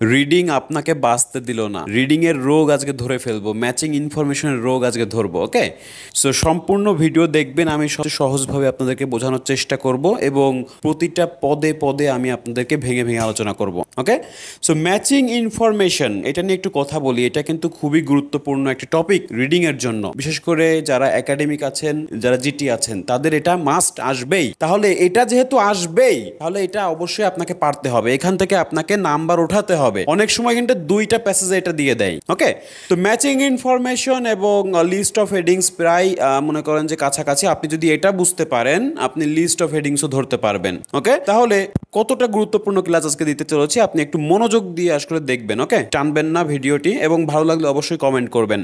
Reading আপনাকে বাঁচতে দিল না, রিডিং এর রোগ আজকে ধরে ফেলবো, ম্যাচিং ইনফরমেশনের রোগ আজকে ধরবো। ওকে, সো সম্পূর্ণ ভিডিও দেখবেন, আমি সহজভাবে আপনাদেরকে বোঝানোর চেষ্টা করব এবং প্রতিটা পদে পদে আমি আপনাদেরকে ভেঙে ভেঙে আলোচনা করব। ওকে, সো ম্যাচিং ইনফরমেশন, এটা নিয়ে একটু কথা বলি। এটা কিন্তু খুবই গুরুত্বপূর্ণ একটা টপিক রিডিং এর জন্য, বিশেষ করে যারা একাডেমিক আছেন, যারা জিটি আছেন, তাদের এটা মাস্ট আসবেই। তাহলে এটা যেহেতু আসবেই, তাহলে এটা অবশ্যই আপনাকে পারতে হবে, এখান থেকে আপনাকে নাম্বার উঠাতে হবে। অনেক সময় কিন্তু দুইটা প্যাসেজে এটা দিয়ে দেয়। ওকে, তো ম্যাচিং ইনফরমেশন এবং লিস্ট অফ হেডিংস প্রায় মনে করেন যে কাছাকাছি। আপনি যদি এটা বুঝতে পারেন, আপনি লিস্ট অফ হেডিংসও ধরতে পারবেন। ওকে, তাহলে কতটা গুরুত্বপূর্ণ ক্লাস আজকে দিতে চলেছি, আপনি একটু মনোযোগ দিয়ে আসলে দেখবেন। ওকে, টানবেন না ভিডিওটি, এবং ভালো লাগলে অবশ্যই কমেন্ট করবেন।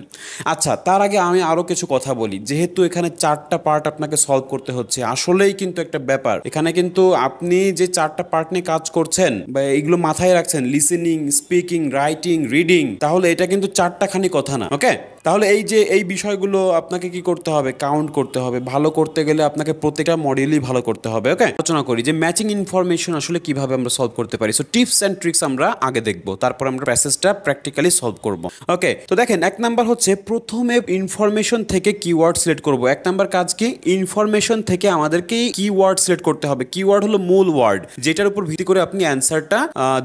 আচ্ছা, তার আগে আমি আরো কিছু কথা বলি। যেহেতু এখানে 4টা পার্ট আপনাকে সলভ করতে হচ্ছে, আসলেই কিন্তু একটা ব্যাপার। এখানে কিন্তু আপনি যে 4টা পার্ট নিয়ে কাজ করছেন বা এইগুলো মাথায় রাখছেন, লিসেনিং, স্পিকিং, রাইটিং, রিডিং, তাহলে এটা কিন্তু 4টা খানি কথা না। ওকে, তাহলে এই যে এই বিষয়গুলো আপনাকে কি করতে হবে, কাউন্ট করতে হবে। ভালো করতে গেলে আপনাকে প্রত্যেকটা মডিউলই ভালো করতে হবে। ওকে, আলোচনা করি যে ম্যাচিং ইনফরমেশন আসলে কিভাবে আমরা সলভ করতে পারি। সো টিপস এন্ড ট্রিক্স আমরা আগে দেখব, তারপর আমরা প্যাসেজটা প্র্যাকটিক্যালি সলভ করব। ওকে, তো দেখেন, 1 নাম্বার হচ্ছে প্রথমে ইনফরমেশন থেকে কিওয়ার্ড সিলেক্ট করব। 1 নাম্বার কাজ কি, ইনফরমেশন থেকে আমাদেরকে কিওয়ার্ড সিলেক্ট করতে হবে। কিওয়ার্ড হলো মূল ওয়ার্ড, যেটার উপর ভিত্তি করে আপনি অ্যান্সারটা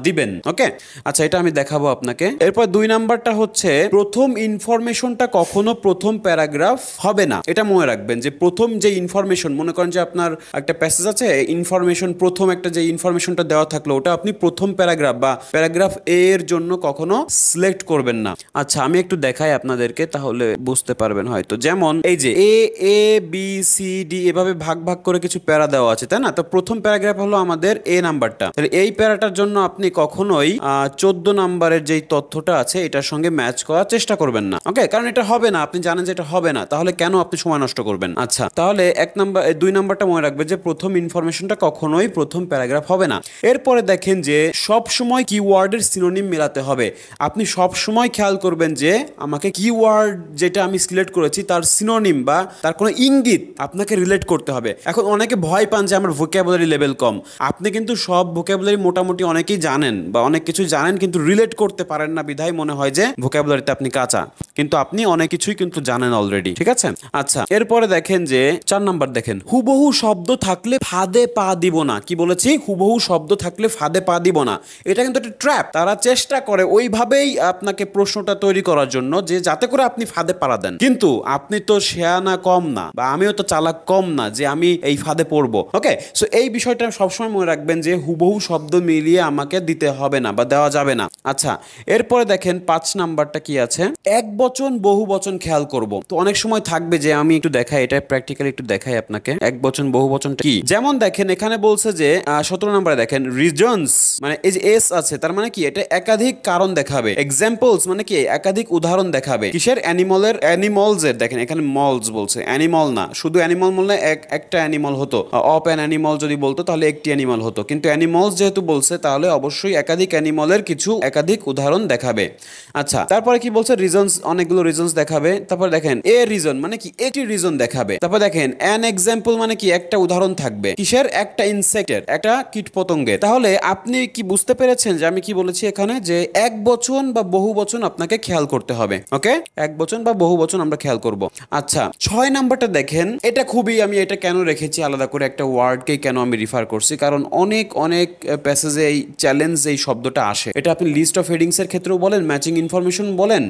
দিবেন। ওকে, আচ্ছা, এটা আমি দেখাবো আপনাকে। এরপর 2 নাম্বারটা হচ্ছে প্রথম ইনফরমেশনটা কখনো প্রথম প্যারাগ্রাফ হবে না। এটা মনে রাখবেন যে প্রথম যে ইনফরমেশন, মনে করেন যে আপনার একটা প্যাসেজ আছে, ইনফরমেশন প্রথম একটা যে ইনফরমেশনটা দেওয়া থাকলো, ওটা আপনি প্রথম প্যারাগ্রাফ বা প্যারাগ্রাফ এ এর জন্য কখনো সিলেক্ট করবেন না। আচ্ছা, আমি একটু দেখাই আপনাদেরকে, তাহলে বুঝতে পারবেন হয়তো। যেমন এই যে এ এ বি সি ডি এভাবে ভাগ ভাগ করে কিছু প্যারা দেওয়া আছে, তাই না? তো প্রথম প্যারাগ্রাফ হলো আমাদের এ নাম্বারটা। তাহলে এই প্যারাটার জন্য আপনি কখনোই 14 নাম্বারের যেই তথ্যটা আছে এটার সঙ্গে ম্যাচ করার চেষ্টা করবেন না। ওকে, কারণ এটা হবে না, আপনি জানেন যে এটা হবে না, তাহলে কেন আপনি সময় নষ্ট করবেন? আচ্ছা, তাহলে 2 নাম্বারটা মনে রাখবে যে প্রথম ইনফরমেশনটা কখনোই প্রথম প্যারাগ্রাফ হবে না। এরপরে দেখেন যে সব সময় কিওয়ার্ডের সিনোনিম মেলাতে হবে। আপনি সব সময় খেয়াল করবেন যে আমাকে কিওয়ার্ড যেটা আমি সিলেক্ট করেছি তার সিনোনিম বা তার কোনো ইঙ্গিত আপনাকে রিলেট করতে হবে। এখন অনেকে ভয় পান যে আমার ভোকাবুলারি লেভেল কম। আপনি কিন্তু সব ভোকাবুলারি মোটামুটি অনেকেই জানেন বা অনেক কিছু জানেন, কিন্তু রিলেট করতে পারেন না, বিধায় মনে হয় যে ভোকাবুলারিতে আপনি কাঁচা, কিন্তু আপনি অনেক কিছুই কিন্তু জানেন অলরেডি। ঠিক আছে, আচ্ছা, এরপরে দেখেন যে 4 নাম্বার দেখেন, হুবহু শব্দ থাকলে ফাঁদে পা দিব না। কি বলেছি? হুবহু শব্দ থাকলে ফাঁদে পা দিব না। এটা কিন্তু একটা ট্র্যাপ। তারা চেষ্টা করে ওইভাবেই আপনাকে প্রশ্নটা তৈরি করার জন্য, যে যাতে করে আপনি ফাঁদে পাড়া দেন। কিন্তু আপনি তো শেয়ানা কম না, বা আমিও তো চালাক কম না যে আমি এই ফাঁদে পড়বো। ওকে, সো এই বিষয়টা সবসময় মনে রাখবেন যে হুবহু শব্দ মিলিয়ে আমাকে দিতে হবে না বা দেওয়া যাবে না। আচ্ছা, এরপরে দেখেন 5 নাম্বারটা কি আছে, এক বচন বহু বচন খেয়াল করব। তো অনেক সময় থাকবে যে আমি একটু দেখাই, এটা প্র্যাকটিক্যালি একটু দেখাই আপনাকে এক বচন বহু বচনটা কি। যেমন দেখেন এখানে বলছে যে 17 নম্বরে দেখেন রিজনস, মানে এই যে এস আছে, তার মানে কি এটা একাধিক কারণ দেখাবে। এক্সাম্পলস মানে কি একাধিক উদাহরণ দেখাবে। কিসের? অ্যানিমলস এর। দেখেন এখানে মলস বলছে, অ্যানিমল না। শুধু অ্যানিমল বললে একটা অ্যানিমল হতো, অফ অ্যান অ্যানিমল যদি বলতো তাহলে একটি অ্যানিমল হতো, কিন্তু অ্যানিমলস যেহেতু বলছে তাহলে অবশ্যই একাধিক অ্যানিমলের কিছু একাধিক উদাহরণ দেখাবে। আচ্ছা, তারপরে কি বলছে, রিজনস, অনেকগুলো রিজনস দেখাবে। তারপর দেখেন এ রিজন মানে কি একটি রিজন দেখাবে। তারপর দেখেন অ্যান এক্সাম্পল মানে কি একটা উদাহরণ থাকবে। কিসের? একটা ইনসেক্টের, একটা কীট পতঙ্গের। তাহলে আপনি কি বুঝতে পেরেছেন যে আমি কি বলেছি এখানে, যে এক বচন বা বহু বচন আপনাকে খেয়াল করতে হবে। ওকে, এক বচন বা বহু বচন আমরা খেয়াল করব। আচ্ছা, 6 নাম্বারটা দেখেন, এটা খুবই, আমি এটা কেন রেখেছি আলাদা করে, একটা ওয়ার্ডকে কেন আমি রিফার করছি, কারণ অনেক অনেক প্যাসেজে এই চ্যালেঞ্জ এই শব্দটা আসে। এটা আপনি লিস্ট অফ হেডিংস এর ক্ষেত্রেও বলেন, ম্যাচিং ইনফরমেশন বলেন,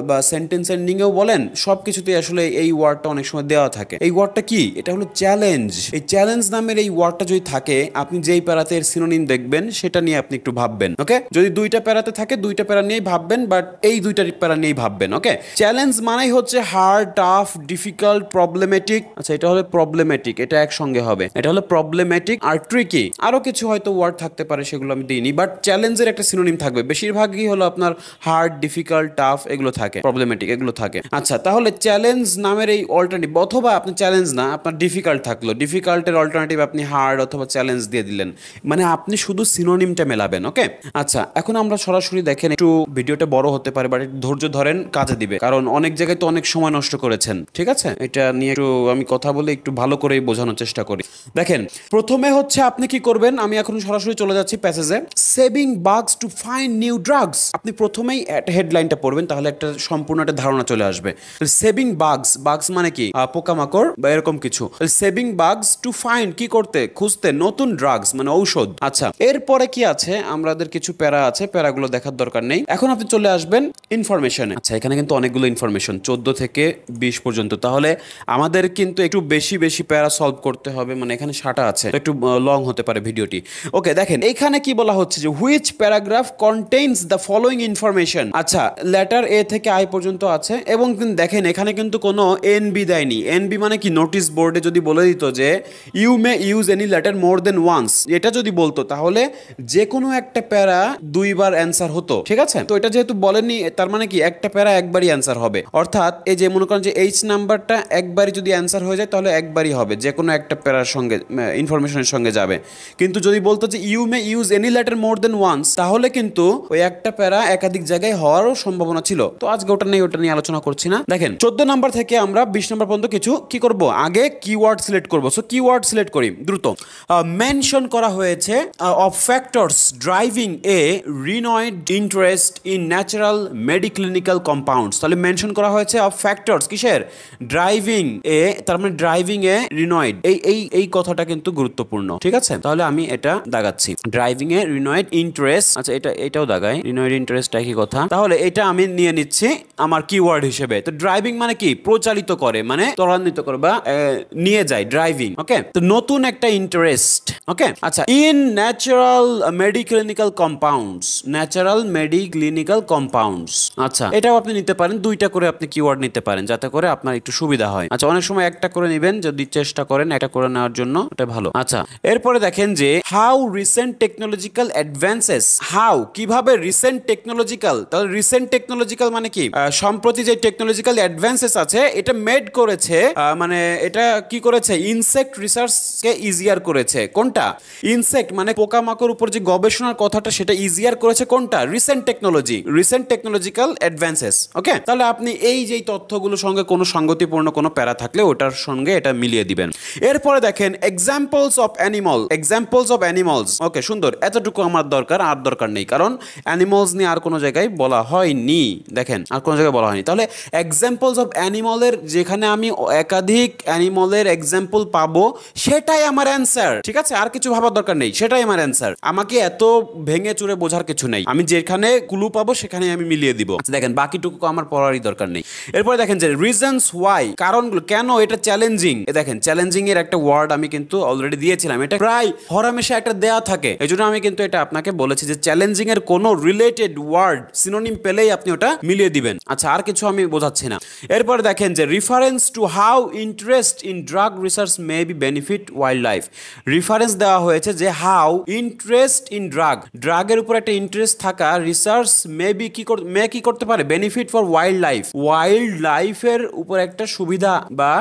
বা সেন্টেন্স এন্ডিংয়েও বলেন, সবকিছুতেই আসলে এই ওয়ার্ডটা অনেক সময় দেওয়া থাকে। এই ওয়ার্ডটা কি? এটা হলো চ্যালেঞ্জ। এই চ্যালেঞ্জ নামের এই ওয়ার্ডটা যদি থাকে, আপনি যেই প্যারাতে এর সিনোনিম দেখবেন সেটা নিয়ে আপনি একটু ভাববেন। ওকে, যদি 2টা প্যারাতে থাকে 2টা প্যারা নিয়েই ভাববেন, বাট এই 2টা প্যারা নিয়েই ভাববেন। ওকে, চ্যালেঞ্জ মানেই হচ্ছে হার্ড, টাফ, ডিফিকাল্ট, প্রবলেমেটিক। আচ্ছা, এটা হলো প্রবলেমেটিক, এটা একসঙ্গে হবে। এটা হলো প্রবলেমেটিক আর ট্রিকি। আরো কিছু হয়তো ওয়ার্ড থাকতে পারে, সেগুলো আমি দিইনি, বাট চ্যালেঞ্জের একটা সিনোনিম থাকবে। বেশিরভাগই হলো আপনার হার্ড, ডিফিকাল্ট, টাফ এগুলো থাকবে। থাকে, প্রবলেমেটিক এগুলো থাকে। আচ্ছা, তাহলে চ্যালেঞ্জ নামের এই অল্টারনেটিভ, অথবা আপনি চ্যালেঞ্জ না, আপনার ডিফিকাল্ট থাকলো, ডিফিকাল্টের অল্টারনেটিভ আপনি হার্ড অথবা চ্যালেঞ্জ দিয়ে দিলেন, মানে আপনি শুধু সিনোনিমটা মেলাবেন। ওকে, আচ্ছা, এখন আমরা সরাসরি দেখেন, একটু ভিডিওটা বড় হতে পারে, বাট ধৈর্য ধরেন, কাজে দিবে, কারণ অনেক জায়গায় তো অনেক সময় নষ্ট করেছেন। ঠিক আছে, এটা নিয়ে একটু আমি কথা বলে একটু ভালো করেই বোঝানোর চেষ্টা করি। দেখেন, প্রথমে হচ্ছে আপনি কি করবেন, আমি এখন সরাসরি চলে যাচ্ছি প্যাসেজে। Saving bugs to find new drugs, আপনি প্রথমেই হেডলাইনটা পড়বেন, তাহলে একটা সম্পূর্ণ একটা ধারণা চলে আসবে। সেভিং বাগস, বাগস মানে কি, পোকামাকড় বা এরকম কিছু। সেভিং বাগস টু ফাইন্ড, কি করতে, খুঁজতে, নতুন ড্রাগস মানে ঔষধ। আচ্ছা, এরপরে কি আছে, আমাদের কিছু প্যারা আছে, প্যারাগুলো দেখার দরকার নেই। এখন আপনি চলে আসবেন ইনফরমেশনে। আচ্ছা, এখানে কিন্তু অনেকগুলো ইনফরমেশন, 14 থেকে 20 পর্যন্ত, তাহলে আমাদের কিন্তু একটু বেশি বেশি প্যারা সলভ করতে হবে, মানে এখানে 60টা আছে, একটু লং হতে পারে ভিডিওটি। ওকে, দেখেন এইখানে কি বলা হচ্ছে যে which paragraph contains the following information. আচ্ছা, লেটার এ থেকে আই পর্যন্ত আছে, এবং দেখেন এখানে কিন্তু কোনো এনবি দেয়নি। এনবি মানে কি, নোটিশ বোর্ডে যদি বলে দিত যে you may use any letter more than once, এটা যদি বলতো তাহলে যে কোনো একটা প্যারা দুইবার অ্যান্সার হতো। ঠিক আছে, তো এটা যেহেতু বলেনি, তার মানে কি একটা প্যারা একবারই অ্যান্সার হবে, অর্থাৎ এই যে মনে করেন যে এইচ নাম্বারটা একবারই যদি অ্যান্সার হয়ে যায় তাহলে একবারই হবে, যে কোনো একটা প্যারার সঙ্গে ইনফরমেশনের সঙ্গে যাবে। কিন্তু যদি বলতো যে you may use any letter more than once, তাহলে কিন্তু ওই একটা প্যারা একাধিক জায়গায় হওয়ারও সম্ভাবনা ছিল। তো আজকে ওটা নিয়ে আলোচনা করছি না। দেখেন 14 নাম্বার থেকে আমরা 20 নাম্বার পর্যন্ত কিছু কি করব, আগে কিওয়ার্ড সিলেক্ট করব। সো কিওয়ার্ড সিলেক্ট করি দ্রুত। মেনশন করা হয়েছে of factors driving a renewed interest in natural medicinal compounds. তাহলে মেনশন করা হয়েছে অফ ফ্যাক্টরস, কিসের, ড্রাইভিং এ, তার মানে ড্রাইভিং এ রিনয়েড, এই কথাটা কিন্তু গুরুত্বপূর্ণ। ঠিক আছে, তাহলে আমি এটা দাগাচ্ছি, ড্রাইভিং এ রিনয়েড ইন্টারেস্ট। আচ্ছা, এটাও দাগাই, রিনয়েড ইন্টারেস্ট একই কথা। তাহলে এটা আমি নিয়ে নিচ্ছি আমার কিওয়ার্ড হিসেবে। তো ড্রাইভিং মানে কি, প্রচালিত করে, মানে ত্বরান্বিত করে বা নিয়ে যায়, ড্রাইভিং। ওকে, তো নতুন একটা ইন্টারেস্ট। ওকে, আচ্ছা, in natural medicinal compounds, natural medicinal compounds. আচ্ছা, এটাও আপনি নিতে পারেন, দুইটা করে আপনি কিওয়ার্ড নিতে পারেন, যাতে করে আপনার একটু সুবিধা হয়। আচ্ছা, অনেক সময় একটা করে নেবেন, যদি চেষ্টা করেন একটা করে নেওয়ার জন্য, এটা ভালো। আচ্ছা, এরপরে দেখেন যে how recent technological advances, how কিভাবে, রিসেন্ট টেকনোলজিক্যাল, তাহলে রিসেন্ট টেকনোলজিক্যাল মানে কি, সম্প্রতি যে টেকনোলজিক্যাল অ্যাডভান্সেস আছে এটা মেড করেছে, মানে এটা কি করেছে, ইনসেক্ট রিসার্চকে ইজিয়ার করেছে। কোনটা, ইনসেক্ট মানে পোকামাকড় উপর যে গবেষণার কথাটা, সেটা ইজিয়ার করেছে কোনটা, recent technology, recent technological advances. Okay, তাহলে আপনি এই যে তথ্যগুলোর সঙ্গে কোনো সঙ্গতিপূর্ণ কোনো প্যারা থাকলে ওটার সঙ্গে এটা মিলিয়ে দিবেন। এরপরে দেখেন examples of animal, examples of animals. Okay, সুন্দর, এতটুকু আমার দরকার, আর দরকার নেই, কারণ অ্যানিমালস নিয়ে আর কোনো জায়গায় বলা হয়নি। দেখেন, আর কোনো জায়গায় বলা হয়নি। তাহলে এক্সাম্পলস অফ অ্যানিমালের, যেখানে আমি একাধিক অ্যানিমালের এক্সাম্পল পাবো, সেটাই আমার অ্যান্সার। ঠিক আছে, আর কিছু ভাবার দরকার নেই, সেটাই আমার অ্যান্সার। আমাকে এত ভেঙে চুরে বোঝার কিছু নেই, আমি যেখানে ক্লু পাবো সেখানে আমি মিলিয়ে দিব। দেখেন, বাকিটুকু আমার পড়ারই দরকার নেই। এরপরে দেখেন যে রিজনস ওয়াই, কারণগুলো, কেন এটা চ্যালেঞ্জিং। দেখেন, চ্যালেঞ্জিং এর একটা ওয়ার্ড আমি কিন্তু অলরেডি দিয়েছিলাম, এটা প্রায় হরহামেশা একটা দেয়া থাকে, এই জন্য আমি কিন্তু এটা আপনাকে বলেছি যে চ্যালেঞ্জিং এর কোনো রিলেটেড ওয়ার্ড সিনোনিম পেলেই আপনি ওটা মিলিয়ে দিবেন। আচ্ছা, আর কিছু আমি বোঝাচ্ছি না। এরপরে দেখেন যে reference to how interest in drug research may be benefit wildlife, reference দেওয়া হয়েছে যে হাউ ইন্টারেস্ট ইন ড্রাগের উপর একটা ইন্টারেস্ট থাকা রিসার্চ মে বি কি করতে পারে, বেনিফিট ফর ওয়াইল্ড লাইফের উপর একটা সুবিধা বা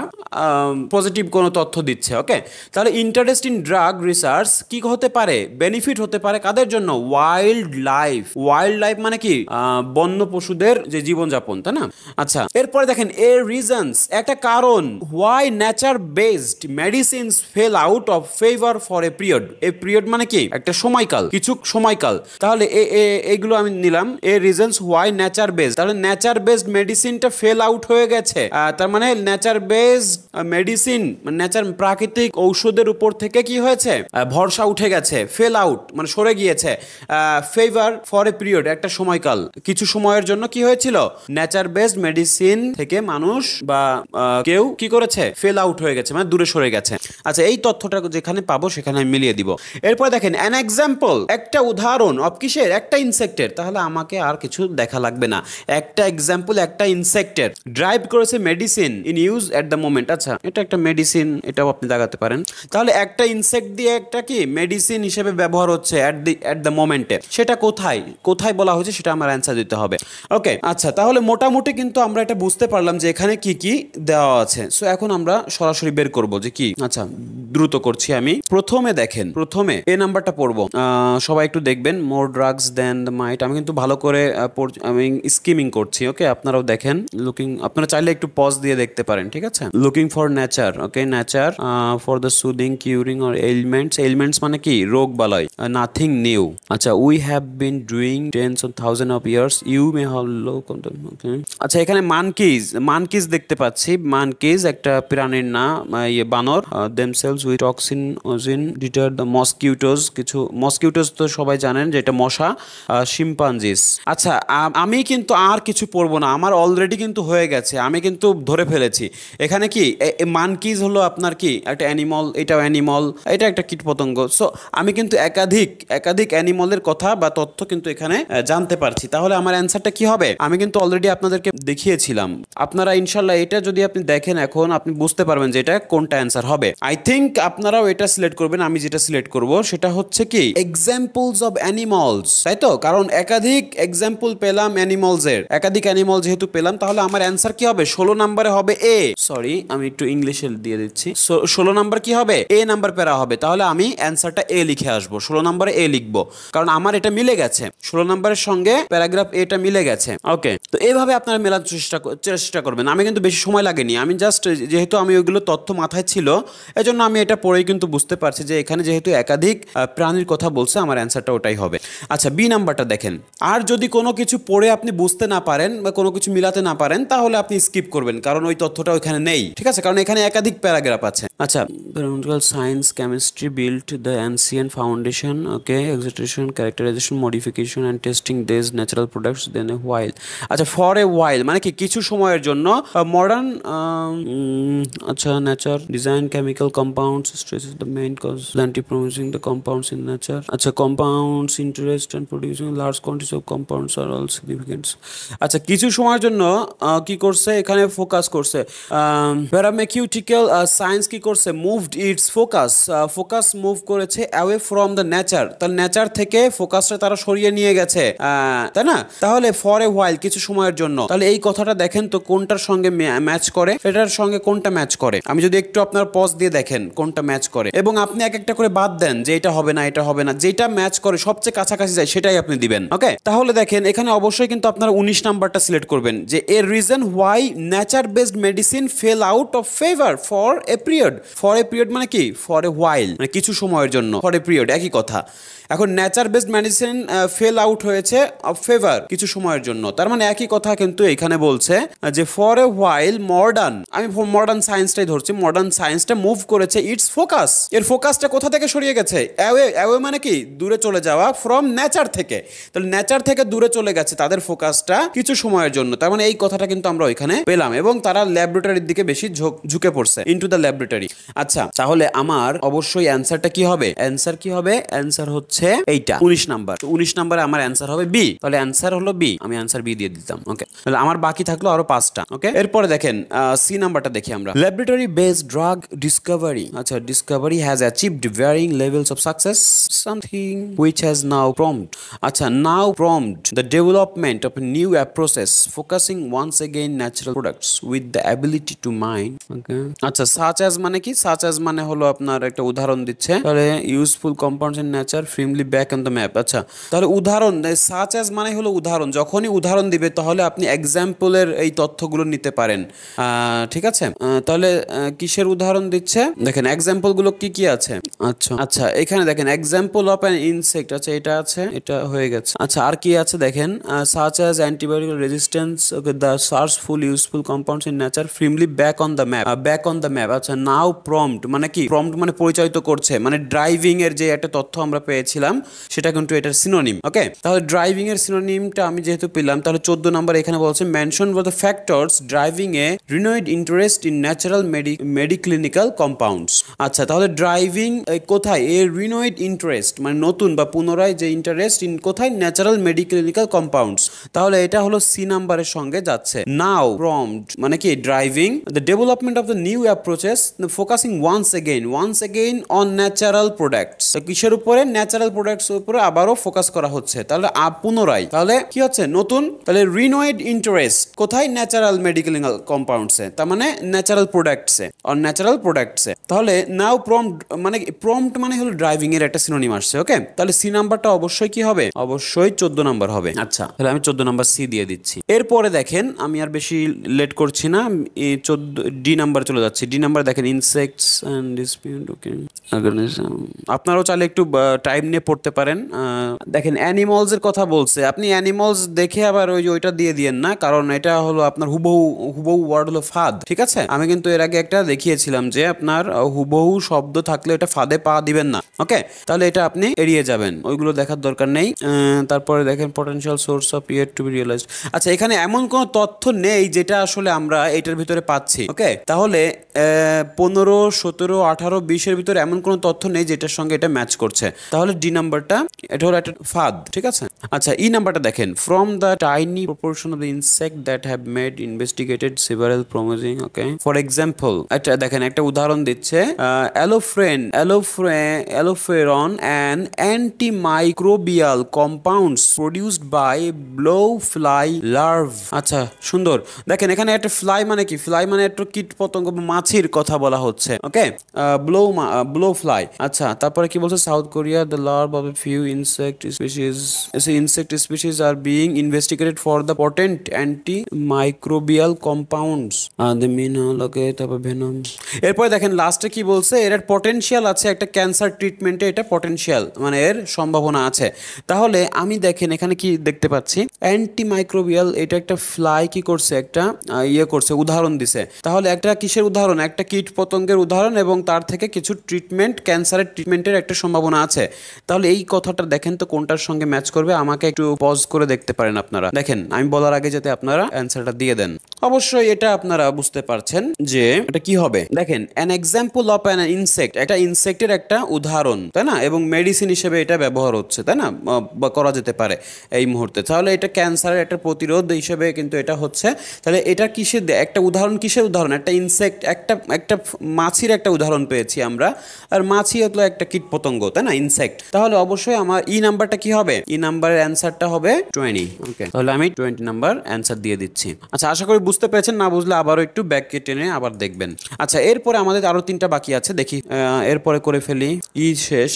পজিটিভ কোনো তথ্য দিচ্ছে। ওকে, তাহলে ইন্টারেস্ট ইন ড্রাগ রিসার্চ কি হতে পারে, বেনিফিট হতে পারে কাদের জন্য, ওয়াইল্ড লাইফ মানে কি, বন্য পশুদের যে জীবনযাপন, তাই না। আচ্ছা, এরপরে দেখেন এর রিজনস, একটা কারণ, why nature based medicines fell out of favour for a period মানে কি, একটা সময়কাল, কিছু সময়কাল। তাহলে এইগুলো আমি নিলাম, এ রিজনস হোয়াই নেচার বেসড, তাহলে নেচার বেসড মেডিসিনটা ফেল আউট হয়ে গেছে, তার মানে নেচার বেসড মেডিসিন, নেচার প্রাকৃতিক ঔষধের উপর থেকে কি হয়েছে, ভরসা উঠে গেছে, ফেল আউট মানে সরে গিয়েছে, ফেভার ফর এ পিরিয়ড একটা সময়কাল, কিছু সময়ের জন্য কি হয়েছিল, নেচার বেসড মেডিসিন থেকে মানুষ বা কেউ কি করেছে, ফেল আউট হয়ে গেছে, মানে দূরে সরে গেছে। আচ্ছা, এই তথ্যটা যেখানে পাবো সেখানে আমি মিলিয়ে দিব। এরপর দেখেন অ্যান এক্সাম্পল, একটা উদাহরণ অফ কিসের, একটা ইনসেক্টের, তাহলে আমাকে আর কিছু দেখা লাগবে না, একটা এক্সাম্পল একটা ইনসেক্টের ড্রাইভ করেছে medicine in use at the moment. আচ্ছা, এটা একটা মেডিসিন, এটাও আপনি দেখাতে পারেন। তাহলে একটা ইনসেক্ট দিয়ে একটা কি মেডিসিন হিসেবে ব্যবহার হচ্ছে এট দ্য মোমেন্টে, সেটা কোথায় বলা হয়েছে সেটা আমার অ্যান্সার দিতে হবে। ওকে, আচ্ছা, আচ্ছা, তাহলে মোটামুটি কিন্তু আমরা এটা বুঝতে পারলাম যে এখানে কি কি দেওয়া আছে। সো এখন আমরা সরাসরি বের করব যে কি। আচ্ছা, দ্রুত করছি আমি। প্রথমে দেখেন, প্রথমে এ নাম্বারটা পড়বো। সবাই একটু দেখবেন, মোর ড্রাগস দেন দ্য মাইট। আমি কিন্তু ভালো করে আমি স্কিমিং করছি, ওকে? আপনারাও দেখেন। আপনারা চাইলে একটু পজ দিয়ে দেখতে পারেন, ঠিক আছে? Looking for nature, okay? Nature for the soothing, curing or ailments. Ailments মানে কি? রোগ বালয়। Nothing new. আচ্ছা, we have been doing tens of thousands of years, you may have low. আচ্ছা, এখানে মানকিজ দেখতে পাচ্ছি। মানকিজ একটা প্রাণীর না, বানর। Themselves with toxin oozing deter the mosquitoes. কিছু মসকিউটোজ তো সবাই জানেন যে এটা মশা। শিম্পাঞ্জিস। আচ্ছা, আমি কিন্তু আর কিছু পড়বো না, আমার অলরেডি কিন্তু হয়ে গেছে, আমি কিন্তু ধরে ফেলেছি। এখানে কি মানকিজ হলো আপনার কি একটা অ্যানিমল, এটাও অ্যানিমল, এটা একটা কীটপতঙ্গ। সো আমি কিন্তু একাধিক অ্যানিমলের কথা বা তথ্য কিন্তু এখানে জানতে পারছি। তাহলে আমার অ্যান্সারটা কি হবে? আমি কিন্তু অলরেডি আপনাদেরকে দেখিয়েছিলাম। আপনারা ইনশাল্লাহ এটা যদি আপনি দেখেন এখন, আপনি বুঝতে পারবেন যে এটা কোনটা অ্যান্সার হবে। আই থিঙ্ক আপনারাও এটা সিলেক্ট করবেন। আমি যেটা সিলেক্ট করব সেটা হচ্ছে কি এক্সাম্পলস অফ অ্যানিমালস, তাই তো? কারণ একাধিক এক্সাম্পল পেলাম অ্যানিমালসের, একাধিক অ্যানিমাল যেহেতু পেলাম, তাহলে আমার অ্যান্সার কি হবে? 16 নম্বরে হবে এ। সরি, আমি একটু ইংলিশে দিয়ে দিচ্ছি। 16 নাম্বার কি হবে? এ নাম্বার পেরা হবে। তাহলে আমি অ্যান্সারটা এ লিখে আসবো, 16 নম্বরে এ লিখবো, কারণ আমার এটা মিলে গেছে। 16 নম্বরের সঙ্গে প্যারাগ্রাফ এটা মিলে গেছে, ওকে? তো এইভাবে আপনারা মেলার চেষ্টা করবেন। আমি কিন্তু বেশি সময় লাগেনি, আমি জাস্ট যেহেতু আমি ওইগুলো তথ্য মাথায় ছিল, এজন্য আমি এটা পড়েই কিন্তু বুঝতে পারছি যে এখানে যেহেতু একাধিক প্রাণীর কথা বলছে, আমার অ্যান্সারটা ওটাই হবে। আচ্ছা, বি নাম্বারটা দেখেন। আর যদি কোনো কিছু পড়ে আপনি বুঝতে না পারেন বা কোনো কিছু মিলাতে না পারেন, তাহলে আপনি স্কিপ করবেন, কারণ ওই তথ্যটা ওইখানে নেই, ঠিক আছে? কারণ এখানে একাধিক প্যারাগ্রাফ আছে। আচ্ছা, science chemistry built the ancient foundation, okay? Extraction, characterization, modification and testing this natural products then a while. আচ্ছা, ফর এ হোয়াইল মানে কি? কিছু সময়ের জন্য। মডার্ন, আচ্ছা, nature design chemical compounds stress is the main cause anti promising the compounds in nature. আচ্ছা, compounds interest and producing large quantities of compounds are all significants. আচ্ছা, কিছু সময়ের জন্য কি করছে এখানে? ফোকাস করছে। প্যারামেকিউটিক্যাল সায়েন্স কি করছে? মুভড ইটস ফোকাস মুভ করেছে অ্যাওয়ে ফ্রম দ্য নেচার। তাহলে নেচার থেকে ফোকাসটা তারা সরিয়ে নিয়ে গেছে, তাই না? তাহলে ফর এ হোয়াইল কিছু সময়ের জন্য, তাহলে এই কথাটা দেখেন তো কোনটার সঙ্গে ম্যাচ করে, এটার সঙ্গে কোনটা ম্যাচ করে। আমি যদি একটু আপনার পজ দিয়ে দেখেন কোনটা ম্যাচ করে, এবং আপনি এক একটা করে বাদ দেন যে এটা হবে না, এটা হবে না, যেটা ম্যাচ করে সবচেয়ে কাছাকাছি যায় সেটাই আপনি দিবেন, ওকে? তাহলে দেখেন এখানে অবশ্যই কিন্তু আপনারা 19 নাম্বারটা সিলেক্ট করবেন, যে এর reason why nature based medicine fell out of favour for a period. For a period মানে কি? ফর এ হোয়াইল মানে কিছু সময়ের জন্য, ফর এ পিরিয়ড একই কথা। এখন nature based medicine fell out হয়েছে অফ ফেভার কিছু সময়ের জন্য, তার মানে একই কথা কিন্তু এখানে বলছে যে ফর এ হোয়াইল আমি মডার্ন সায়েন্সটাই ধরছি, মডার্ন সায়েন্সটা মুভ করেছে ইটস ফোকাস। এর ফোকাসটা কোথা থেকে সরিয়ে গেছে? অ্যাওয়ে মানে কি? দূরে চলে যাওয়া, ফ্রম নেচার থেকে। তাহলে নেচার থেকে দূরে চলে গেছে তাদের ফোকাসটা কিছু সময়ের জন্য, তার মানে এই কথাটা কিন্তু আমরা ওইখানে পেলাম, এবং তারা ল্যাবরেটরির দিকে বেশি ঝুঁকে পড়ছে, ইনটু দ্য ল্যাবরেটরি। আচ্ছা, তাহলে আমার অবশ্যই অ্যান্সারটা কি হবে? অ্যান্সার হচ্ছে এইটা 19 নাম্বার। 19 নাম্বারে আমার অ্যান্সার হবে বি। তাহলে অ্যান্সার হলো বি, আমি অ্যান্সার বি দিয়ে দিতাম, ওকে? তাহলে আমার বাকি থাকলো আরো 5টা, ওকে? এরপরে দেখেন সি নাম্বারটা দেখি আমরা। Laboratory based drug discovery. আচ্ছা, discovery has achieved varying levels of success, something which has now prompted. আচ্ছা, now prompted the development of new approaches focusing once again natural products with the ability to mind, okay? আচ্ছা, such as মানে কি? Such as মানে হলো আপনার একটা উদাহরণ দিচ্ছে, তাহলে useful compounds in nature firmly back on the map. আচ্ছা, তাহলে উদাহরণ, সাচ অ্যাজ মানে হলো উদাহরণ। যখনই উদাহরণ দিবে তাহলে আপনি এক্সাম্পলের এই তথ্যগুলো নিতে পারেন, ঠিক আছে? তাহলে কিসের উদাহরণ দিচ্ছে দেখেন, এক্সাম্পল গুলো কি কি আছে। আচ্ছা, এখানে দেখেন এক্সাম্পল অফ অ্যান ইনসেক্ট। আচ্ছা, এটা আছে, এটা হয়ে গেছে। আচ্ছা, আর কি আছে দেখেন, such as antibiotic resistance, okay? The search for useful compounds in nature firmly back on the map. আচ্ছা, নাও প্রম্পট মানে কি? প্রম্পট মানে পরিচালিত করছে, মানে ড্রাইভিং এর যে একটা তথ্য আমরা পেয়েছিলাম সেটা কিন্তু এটার সিনোনিম, ওকে? তাহলে ড্রাইভিং এর সিনোনিমটা আমি যেহেতু পেলাম, তাহলে 14 নাম্বার এখানে বলছে mention for the factors driving a renewed interest in natural medicinal compounds. আচ্ছা, তাহলে ড্রাইভিং কোথায়? এর রিনোয়েড ইন্টারেস্ট মানে নতুন বা পুনরায় যে ইন্টারেস্ট ইন কোথায়? Natural medicinal compounds. তাহলে এটা হলো সি নাম্বারের সঙ্গে যাচ্ছে। নাও প্রম্পট মানে কি? Driving the development of the new approaches focusing once again on natural products. কিসের উপরে? ন্যাচারাল ন্যাচারাল প্রোডাক্টস উপরে আবারও ফোকাস করা হচ্ছে। তাহলে পুনরায় তাহলে কি হচ্ছে নতুন, তাহলে রিনোয়েড ইন্টারেস্ট কোথায়, ন্যাচারাল মেডিকেল কম্পাউন্ডসে, তার মানে ন্যাচারাল প্রোডাক্টসে আর ন্যাচারাল প্রোডাক্টসে। তাহলে নাও প্রম্পট মানে প্রম্পট মানে হলো ড্রাইভিং এর একটা সিনোনিম আসছে। ওকে, তাহলে সি নাম্বারটা অবশ্যই কি হবে, অবশ্যই 14 নাম্বার হবে। আচ্ছা, তাহলে আমি 14 নাম্বার সি দিয়ে দিচ্ছি। এরপরে দেখেন আমি আর বেশি লেট করছি না, 14 ডি নাম্বার চলে যাচ্ছি। ডি নাম্বার দেখেন ইনসেক্টস এন্ড ডিসপিউট। ওকে, আপনারাও চাইলে একটু টাইম নিয়ে পড়তে পারেন। দেখেন অ্যানিমালস এর কথা বলছে, আপনি অ্যানিমালস দেখে আবার ওইটা দিয়ে দিয়েন না, কারণ এটা হলো আপনার হুবহু ওয়ার্ড হলো ফাদ। ঠিক আছে, আমি কিন্তু এর আগে একটা দেখিয়েছিলাম যে আপনার হুবহু শব্দ থাকলে এটা ফাদে পা দিবেন না। ওকে, তাহলে এটা আপনি এড়িয়ে যাবেন, ওইগুলো দেখার দরকার নেই। তারপরে দেখেন potential source of yet to be realised. আচ্ছা, এখানে এমন কোনো তথ্য নেই যেটা আসলে আমরা এটার ভিতরে পাচ্ছি। ওকে, তাহলে 15, 17, 18, 20 এর ভিতরে এমন কোনো তথ্য নেই যেটার সঙ্গে এটা ম্যাচ করছে। তাহলে ডি নাম্বারটা এটা হলো একটা ফাদ। ঠিক আছে, আচ্ছা ই নাম্বারটা দেখেন, from the tiny proportion of the insect that have made investigated several promising. Okay, for example একটা দেখেন একটা উদাহরণ দিচ্ছে, alloferon and antimicrobial compounds produced by blowfly larvae. আচ্ছা সুন্দর, দেখেন এখানে একটা ফ্লাই মানে কি, ফ্লাই মানে একটা কীট পতঙ্গ মাছির কথা বলা হচ্ছে। Okay, blow fly. আচ্ছা, তারপরে কি বলছে, South Korea the larvae of a few insect species are being investigated for the potent antimicrobial compounds. The mean okay, তারপর ভেনম। এরপরে দেখেন লাস্টে কি বলছে, এর পটেনশিয়াল আছে একটা ক্যান্সার ট্রিটমেন্টে, এটা পটেনশিয়াল মানে এর সম্ভাবনা আছে। তাহলে আমি দেখেন এখানে কি দেখতে পাচ্ছি, অ্যান্টিমাইক্রোবিয়াল, এটা একটা ফ্লাই কি করছে, একটা করছে, উদাহরণ দিছে। তাহলে একটা কিসের উদাহরণ, একটা কীট পতঙ্গের উদাহরণ, এবং তার থেকে কিছু ট্রিটমেন্ট, ক্যান্সারের ট্রিটমেন্টের একটা সম্ভাবনা আছে। তাহলে এই কথাটা দেখেন তো কোনটার সঙ্গে ম্যাচ করবে, আমাকে একটু পজ করে দেখতে পারেন আপনারা। দেখেন আমি বলার আগে যাতে আপনারা অ্যান্সারটা দিয়ে দেন। অবশ্যই এটা আপনারা বুঝতে পারছেন যে এটা কি হবে। দেখেন an example of an insect, একটা ইনসেক্টের একটা উদাহরণ, তাই না, এবং মেডিসিন হিসেবে এটা ব্যবহার হচ্ছে, তাই না, বা করা যেতে পারে এই মুহূর্তে। তাহলে এটা ক্যান্সারের একটা প্রতিরোধ হিসেবে কিন্তু এটা হচ্ছে। তাহলে এটা কিসের একটা উদাহরণ, কিসের উদাহরণ, একটা ইনসেক্ট, একটা মাছির একটা উদাহরণ পেয়েছি আমরা, আর মাছি হলো একটা কীট পতঙ্গ, তাই না, ইনসেক্ট। তাহলে অবশ্যই আমার ই নাম্বারটা কি হবে, ই নাম্বারের অ্যান্সারটা হবে 20। ওকে, তাহলে আমি 20 নাম্বার অ্যান্সার দিয়ে দিচ্ছি। আচ্ছা, আশা করি বুঝতে পেরেছেন, না বুঝলে আবারও একটু ব্যাককে টেনে আবার দেখবেন। আচ্ছা, এরপরে আমাদের আরো 3টা বাকি আছে, দেখি এরপরে করে ফেলি। ই শেষ,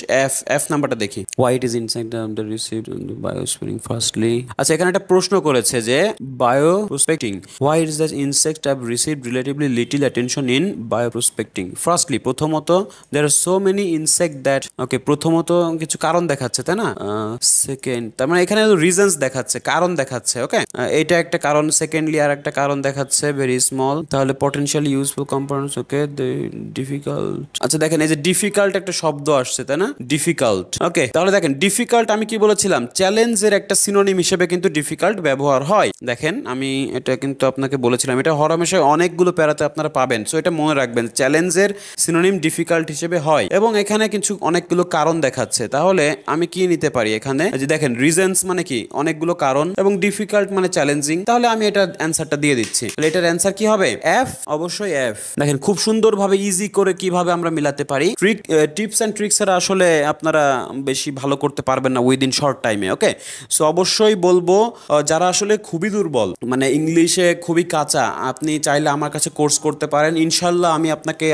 এফ নাম্বারটা দেখি। White is insect the received বায়োস্পিরিং ফার্স্টলি। আচ্ছা, এখানে একটা প্রশ্ন করেছে যে bioprospecting, why is the insect have received relatively little attention in bioprospecting. Firstly, প্রথমত there are so many insect that, okay, প্রথমত কিছু কারণ দেখাচ্ছে, তাই না। সেকেন্ড, তার মানে এখানে রিজনস দেখাচ্ছে, কারণ দেখাচ্ছে। ওকে, এটা একটা কারণ। সেকেন্ডলি আর একটা কারণ দেখাচ্ছে, ভেরি স্মল। তাহলে পটেনশিয়ালি ইউজফুল কম্পাউন্ডস। ওকে, ডিফিকাল্ট। আচ্ছা দেখেন এই যে ডিফিকাল্ট একটা শব্দ আসছে, তাই না, ডিফিকাল্ট। ওকে, তাহলে দেখেন ডিফিকাল্ট আমি কি বলেছিলাম, চ্যালেঞ্জের একটা সিনোনিম হিসেবে কিন্তু ডিফিকাল্ট ব্যবহার হয়। দেখেন আমি এটা কিন্তু আপনাকে বলেছিলাম, এটা হরহামেশাই অনেকগুলো প্যারাতে আপনারা পাবেন। সো এটা মনে রাখবেন, চ্যালেঞ্জের সিনোনিম ডিফিকাল্ট হিসেবে হয়। এবং এখানে কিছু অনেকগুলো কারণ দেখাচ্ছে। তাহলে আমি কি নিতে পারি এখানে, যে দেখেন রিজনস মানে কি, অনেকগুলো কারণ, এবং ডিফিকাল্ট মানে চ্যালেঞ্জিং। তাহলে আমি এটা অ্যান্সারটা দিয়ে দিচ্ছি। তাহলে এটার অ্যান্সার কি হবে, এফ, অবশ্যই এফ। দেখেন খুব সুন্দরভাবে ইজি করে কিভাবে আমরা মিলাতে পারি। টিপস অ্যান্ড ট্রিক্স এর আসলে আপনারা বেশি ভালো করতে পারবেন না উইদিন শর্ট টাইমে। ওকে, সো অবশ্যই বলবো যারা আসলে খুবই দুর্বল, মানে ইংলিশে খুবই কাঁচা, আপনি চাইলে আমার কাছে কোর্স করতে পারেন। ইনশাল্লাহ আমি আপনাকে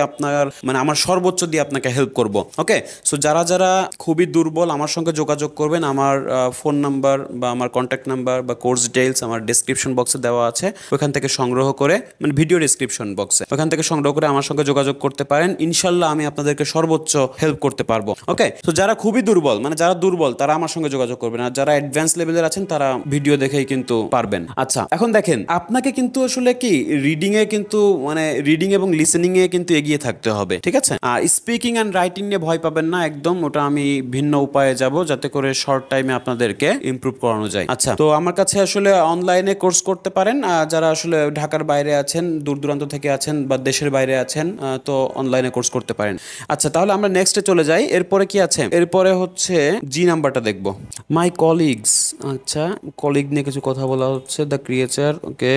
মানে আমার সর্বোচ্চ দিয়ে আপনাকে হেল্প করব। ওকে, সো যারা যারা খুবই দুর্বল আমার সঙ্গে যোগাযোগ করবেন। আমার ফোন নাম্বার বা আমার কন্ট্যাক্ট নাম্বার বা কোর্স ডিটেইলস আমার ডেসক্রিপশন বক্সে দেওয়া আছে, ওখান থেকে সংগ্রহ করে, মানে ভিডিও ডেসক্রিপশন বক্সে, ওখান থেকে সংগ্রহ করে আমার সঙ্গে যোগাযোগ করতে পারেন। ইনশাল্লাহ আমি আপনাদেরকে সর্বোচ্চ হেল্প করতে পারবো। ওকে, তো যারা খুবই দুর্বল, মানে যারা দুর্বল তারা আমার সঙ্গে যোগাযোগ করবেন, আর যারা অ্যাডভান্স লেভেলের আছেন তারা ভিডিও দেখেই কিন্তু পারবেন। আচ্ছা, এখন দেখেন আপনাকে কিন্তু আসলে কি রিডিং এ কিন্তু, মানে রিডিং এবং লিসেনিং এ কিন্তু এগিয়ে থাকতে হবে। ঠিক আছে, আর স্পিকিং এন্ড রাইটিং নিয়ে ভয় পাবেন না একদম, ওটা আমি ভিন্ন উপায়ে যাব যাতে করে শর্ট টাইমে আপনাদেরকে ইমপ্রুভ করানো যায়। আচ্ছা, তো আমার কাছে আসলে অনলাইনে কোর্স করতে পারেন, যারা আসলে ঢাকার বাইরে আছেন, দূর দূরান্ত থেকে আছেন বা দেশের বাইরে আছেন, তো অনলাইনে কোর্স করতে পারেন। আচ্ছা, তাহলে আমরা নেক্সটে চলে যাই, এরপরে কি আছে, এরপরে হচ্ছে জি নাম্বারটা দেখবো। মাই কলিগস, আচ্ছা কলিগ নিয়ে কিছু কথা বলা হচ্ছে। The creature, okay,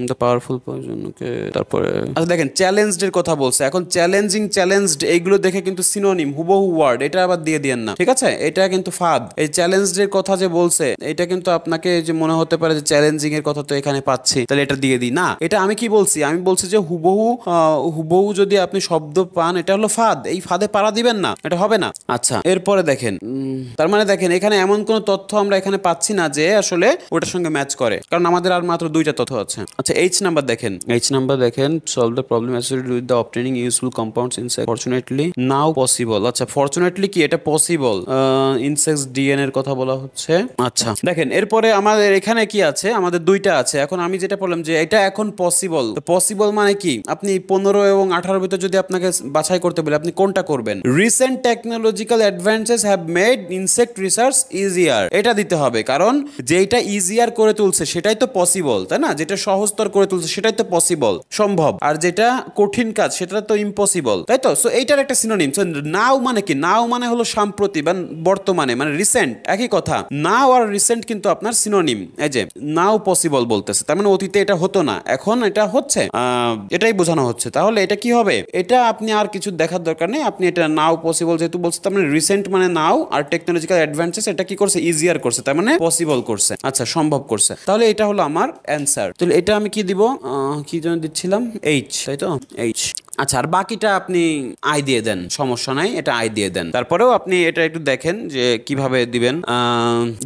the powerful person, okay. তারপরে আচ্ছা দেখেন চ্যালেঞ্জড এর কথা বলছে। এখন চ্যালেঞ্জিং, চ্যালেঞ্জড এইগুলো দেখে কিন্তু সিনোনিম হুবহু ওয়ার্ড, এটা আবার দিয়ে দিয়েন না, ঠিক আছে? এটা কিন্তু ফাদ। এই চ্যালেঞ্জড এর কথা যে বলছে এটা কিন্তু আপনাকে যে মনে হতে পারে যে চ্যালেঞ্জিং এর কথা তো এখানে পাচ্ছি, তাহলে এটা দিয়ে দিই না। এটা আমি কি বলছি, আমি বলছি যে হুবহু হুবহু যদি আপনি শব্দ পান এটা হলো ফাদ, এই ফাদে পাড়া দিবেন না, এটা হবে না। আচ্ছা এরপরে দেখেন, তার মানে দেখেন এখানে এমন কোন তথ্য আমরা এখানে পাচ্ছি না যে আসলে ওটার সঙ্গে ম্যাচ করে, কারণ আমাদের আর মাত্র দুইটা তথ্য আছে। আচ্ছা এইচ নাম্বার দেখেন, এইচ নাম্বার দেখেন, solve the problem associated with the obtaining useful compounds insect fortunately now possible. আচ্ছা ফরচুনেটলি কি, এটা পসিবল, ইনসেক্টস ডিএনএ এর কথা বলা হচ্ছে। আচ্ছা দেখেন এরপরে আমাদের এখানে কি আছে, আমাদের দুইটা আছে। এখন আমি যেটা বললাম যে এটা এখন পসিবল, পসিবল মানে কি, আপনি 15 এবং 18 ভিতর যদি আপনাকে বাছাই করতে বলে আপনি কোনটা করবেন? Recent technological advances have made insect research easier, এটা দিতে হবে, কারণ যেটা ইজিয়ার করে তুলছে সেটাই তো পসিবল, তাই না? যেটা সহজতর করে তুলছে সেটাই তো পসিবল, সম্ভব, আর যেটা কঠিন কাজ সেটা তো ইম্পসিবল, তাই তো? সো এইটার একটা সিনোনিম। সো নাও মানে কি, নাও মানে হলো সাম্প্রতি বা বর্তমানে, মানে রিসেন্ট, একই কথা। নাও আর রিসেন্ট কিন্তু আপনার সিনোনিম। এই যে নাও পসিবল বলতেছে, তার মানে অতীতে এটা হতো না, এখন এটা হচ্ছে, এটাই বোঝানো হচ্ছে। তাহলে এটা কি হবে, এটা আপনি আর কিছু দেখার দরকার নেই, আপনি এটা নাও পসিবল যেহেতু বলছে, তার মানে রিসেন্ট মানে নাও, আর টেকনোলজিক্যাল অ্যাডভান্সেস এটা কি করছে, ইজিয়ার করছে, তার মানে পসিবল করছে, আচ্ছা সম্ভব করছে। তাহলে এটা হলো আমার অ্যান্সার। তাহলে এটা আমি কি দিব, কি জন্য দিচ্ছিলাম, এইচ, তাই তো, এইচ। আচ্ছা আর বাকিটা আপনি আই দিয়ে দেন, সমস্যা নাই, এটা আই দিয়ে দেন। তারপরেও আপনি এটা একটু দেখেন যে কিভাবে দিবেন।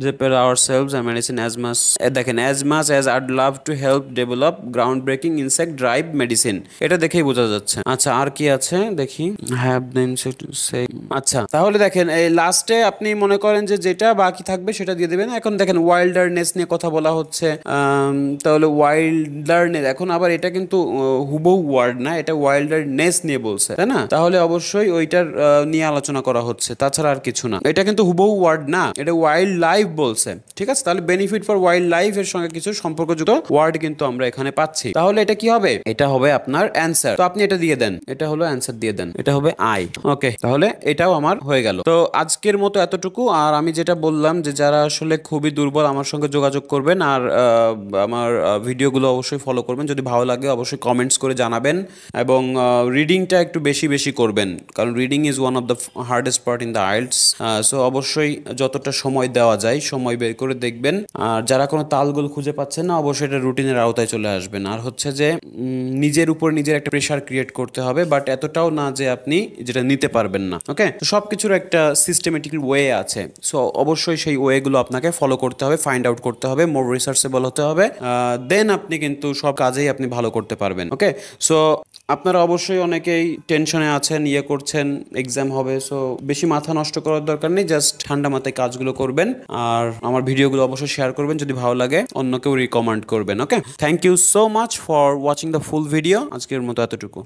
prepare ourselves and medicine as much, দেখেন as much as I'd love to help develop ground breaking insect drive medicine, এটা দেখেই বোঝা যাচ্ছে। আচ্ছা আর কি আছে দেখি, have the insect say, আচ্ছা তাহলে দেখেন এই লাস্টে আপনি মনে করেন যে যেটা বাকি থাকবে সেটা দিয়ে দেবেন। এখন দেখেন ওয়াইল্ডারনেস নিয়ে কথা বলা হচ্ছে, তাহলে ওয়াইল্ডারনেস, এখন আবার এটা কিন্তু হুবহু ওয়ার্ড না, এটা ওয়াইল্ডারনেস নিয়ে বলছে, তাই না? তাহলে অবশ্যই ওইটার নিয়ে আলোচনা করা হচ্ছে, তাছাড়া আর কিছু না। এটা কিন্তু হুবহু ওয়ার্ড না, এটা ওয়াইল্ড লাইফ বলছে, ঠিক আছে? তাহলে বেনিফিট ফর ওয়াইল্ড লাইফ এর সঙ্গে কিছু সম্পর্কযুক্ত ওয়ার্ড কিন্তু আমরা এখানে পাচ্ছি। তাহলে এটা কি হবে, এটা হবে আপনার অ্যান্সার। তো আপনি এটা দিয়ে দেন, এটা হলো অ্যান্সার দিয়ে দেন, এটা হবে আই। ওকে, তাহলে এটাও আমার হয়ে গেল। তো আজকের মতো এতটুকু। আর আমি যেটা বললাম যে যারা আসলে খুবই দুর্বল আমার সঙ্গে যোগাযোগ করবেন, আর আমার ভিডিওগুলো অবশ্যই ফলো করবেন। যদি ভালো লাগে অবশ্যই কমেন্টস করে জানাবেন, এবং রিডিংটা একটু বেশি বেশি করবেন, কারণ reading is one of the hardest part in the IELTS. So অবশ্যই যতটা সময় দেওয়া যায় সময় বের করে দেখবেন। আর যারা কোনো তালগোল খুঁজে পাচ্ছেন না অবশ্যই এটা রুটিনের আওতায় চলে আসবেন। আর হচ্ছে যে নিজের উপর নিজের একটা প্রেশার ক্রিয়েট করতে হবে, বাট এতটাও না যে আপনি যেটা নিতে পারবেন না। ওকে, তো সব কিছুর একটা সিস্টেমেটিক ওয়ে আছে। সো অবশ্যই সেই ওয়েগুলো আপনাকে ফলো করতে হবে, ফাইন্ড আউট করতে হবে, মোর রিসার্চেবল হতে হবে, দেন আপনি কিন্তু সব কাজেই আপনি ভালো করতে পারবেন। ওকে, সো আপনারা অবশ্যই অনেকেই টেনশনে আছেন, ইয়ে করছেন, এক্সাম হবে, সো বেশি মাথা নষ্ট করার দরকার নেই, জাস্ট ঠান্ডা মাথায় কাজগুলো করবেন। আর আমার ভিডিওগুলো অবশ্যই শেয়ার করবেন, যদি ভালো লাগে অন্য কেউ রিকমেন্ড করবেন। Okay, thank you so much for watching the full video. আজকের মতো এতটুকু।